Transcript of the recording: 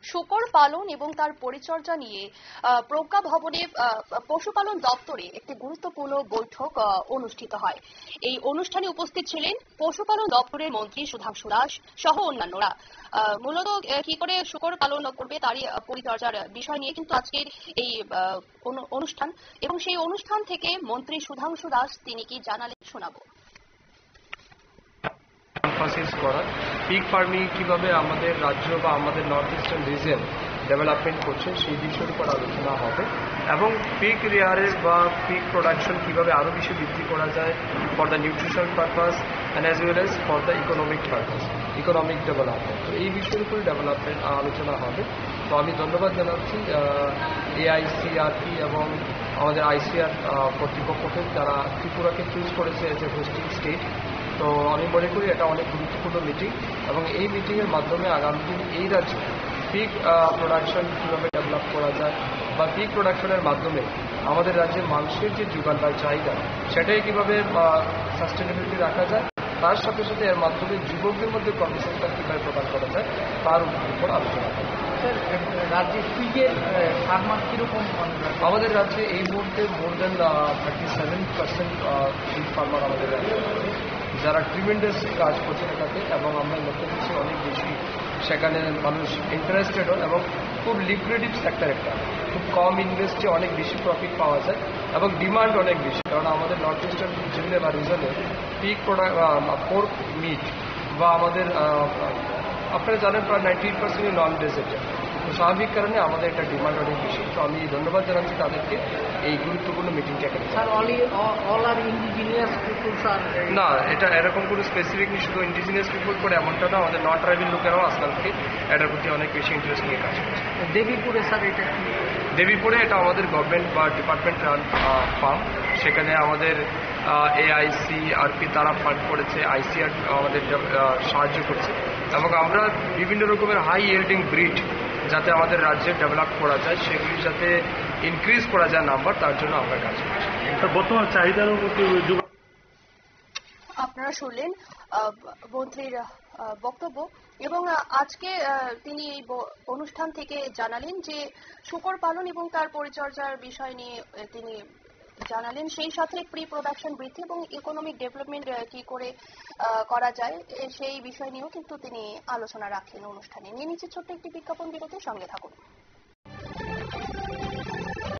শূকর পালন এবং তার পরিচর্যা নিয়ে প্রজ্ঞা ভবনে পশুপালন দপ্তরে একটি গুরুত্বপূর্ণ বৈঠক অনুষ্ঠিত হয়। এই অনুষ্ঠানে উপস্থিত ছিলেন পশুপালন দপ্তরের মন্ত্রী সুধাংশু দাস সহ অন্যান্যরা। মূলত কি করে শূকর পালন করবে তারই পরিচর্যার বিষয় নিয়ে কিন্তু আজকের এই অনুষ্ঠান, এবং সেই অনুষ্ঠান থেকে মন্ত্রী সুধাংশু দাস তিনি কি জানালেন শোনাবো। পিক ফার্মিং কিভাবে আমাদের রাজ্য বা আমাদের নর্থ ইস্টার্ন রিজন ডেভেলপমেন্ট করছে সেই বিষয়ের উপর আলোচনা হবে, এবং পিক রেয়ারের বা পিক প্রোডাকশন কিভাবে আরও বেশি বৃদ্ধি করা যায় for the nutrition purpose and as well as for the economic purpose, economic development. তো এই বিষয়ের উপরে ডেভেলপমেন্ট আলোচনা হবে। তো আমি ধন্যবাদ জানাচ্ছি AICRP এবং আমাদের ICR কর্তৃপক্ষকে, যারা ত্রিপুরাকে চুজ করেছে এজ এ হোস্টিং স্টেট। তো আমি মনে করি এটা অনেক গুরুত্বপূর্ণ মিটিং, এবং এই মিটিংয়ের মাধ্যমে আগামী দিন এই রাজ্যে পিক প্রোডাকশন কীভাবে ডেভেলপ করা যায় বা পিক প্রোডাকশনের মাধ্যমে আমাদের রাজ্যের মানুষের যে যোগান বা চাহিদা সেটাই কীভাবে সাস্টেনেবিলিটি রাখা যায়, তার সাথে সাথে এর মাধ্যমে যুবকদের মধ্যে কর্মসংস্থান কীভাবে প্রদান করা যায় তার উপর আলোচনা করা। রাজ্যে পিকের ফার্মার কীরকম? আমাদের রাজ্যে এই মুহূর্তে মোর দেন 37% পিক ফার্মার আমাদের রাজ্যে আছে, যারা ট্রিমেন্ডাস কাজ করছে এটাতে, এবং আমরা লক্ষ্য করছি অনেক বেশি সেখানে মানুষ ইন্টারেস্টেড হয়, এবং খুব লিকুইডিভ সেক্টর একটা, খুব কম ইনভেস্টে অনেক বেশি প্রফিট পাওয়া যায়, এবং ডিমান্ড অনেক বেশি। কারণ আমাদের নর্থ ইস্টার্ন রিজনে বা রিজনে পিক প্রোডাক্ট পোর্ক মিট বা আমাদের আপনারা জানেন প্রায় 98% নন ভেজিটেরিয়ান। তো স্বাভাবিক কারণে আমাদের একটা ডিমান্ড অনেক বেশি। তো আমি ধন্যবাদ জানাচ্ছি তাদেরকে এই গুরুত্বপূর্ণ মিটিংটা এখানে। স্যার, অল আর ইন্ডিজিনিয়াস পিপল স্যার? না, এটা এরকম কোনো স্পেসিফিকলি শুধু ইন্ডিজিনিয়াস পিপল করে এমনটা না, আমাদের নন ট্রাইবাল লোকেরাও আজকাল থেকে এটার প্রতি অনেক বেশি ইন্টারেস্ট নিয়ে কাজ করছে। দেবীপুরে স্যার এটা কি? দেবীপুরে এটা আমাদের গভর্নমেন্ট বা ডিপার্টমেন্ট রান ফার্ম, সেখানে আমাদের AICRP তারা ফান্ড করেছে, ICR আমাদের সাহায্য করছে, এবং আমরা বিভিন্ন রকমের হাই ইয়েল্ডিং ব্রিড যাতে আমাদের রাজ্যে ডেভেলপ করা যায়, সেগুলি যাতে ইনক্রিজ করা যায় নাম্বার, তার জন্য আমরা কাজ করছি। বর্তমান চাহিদার উপর আপনারা শুনলেন মন্ত্রীর বক্তব্য, এবং আজকে তিনি এই অনুষ্ঠান থেকে জানালেন যে শূকর পালন এবং তার পরিচর্যার বিষয় নিয়ে তিনি জানালেন, সেই সাথে প্রি প্রোডাকশন বৃদ্ধি এবং ইকোনমিক ডেভেলপমেন্ট কি করে করা যায় সেই বিষয় নিয়েও কিন্তু তিনি আলোচনা রাখলেন অনুষ্ঠানে। নিয়ে নিচ্ছে ছোট্ট একটি বিজ্ঞাপন বিরতির সঙ্গে থাকুন।